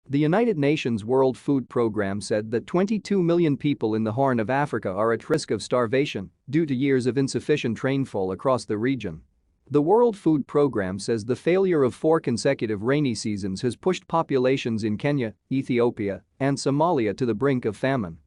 The United Nations World Food Programme said that 22 million people in the Horn of Africa are at risk of starvation due to years of insufficient rainfall across the region. The World Food Programme says the failure of 4 consecutive rainy seasons has pushed populations in Kenya, Ethiopia, and Somalia to the brink of famine.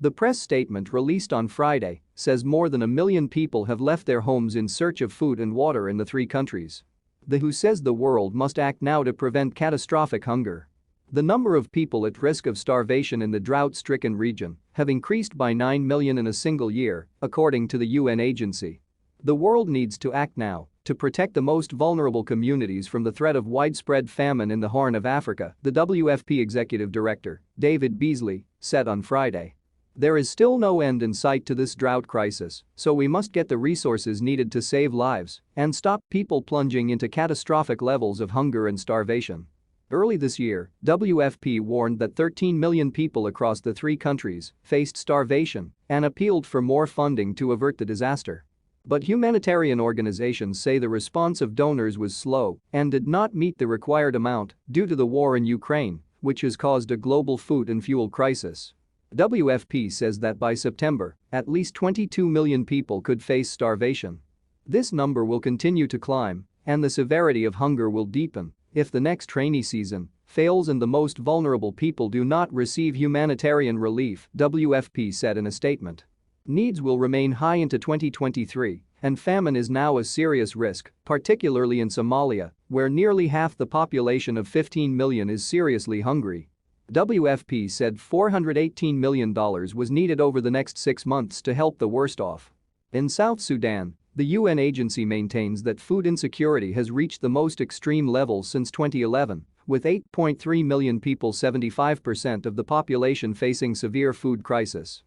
The press statement released on Friday says more than 1 million people have left their homes in search of food and water in the 3 countries. The WHO says the world must act now to prevent catastrophic hunger. The number of people at risk of starvation in the drought-stricken region have increased by 9 million in a single year, according to the UN agency. The world needs to act now to protect the most vulnerable communities from the threat of widespread famine in the Horn of Africa, the WFP executive director, David Beasley, said on Friday. There is still no end in sight to this drought crisis, so we must get the resources needed to save lives and stop people plunging into catastrophic levels of hunger and starvation. Early this year, WFP warned that 13 million people across the 3 countries faced starvation and appealed for more funding to avert the disaster. But humanitarian organizations say the response of donors was slow and did not meet the required amount due to the war in Ukraine, which has caused a global food and fuel crisis. WFP says that by September, at least 22 million people could face starvation. This number will continue to climb, and the severity of hunger will deepen if the next rainy season fails and the most vulnerable people do not receive humanitarian relief, WFP said in a statement. Needs will remain high into 2023, and famine is now a serious risk, particularly in Somalia, where nearly half the population of 15 million is seriously hungry. WFP said $418 million was needed over the next 6 months to help the worst off. In South Sudan, the UN agency maintains that food insecurity has reached the most extreme levels since 2011, with 8.3 million people, 75% of the population, facing severe food crisis.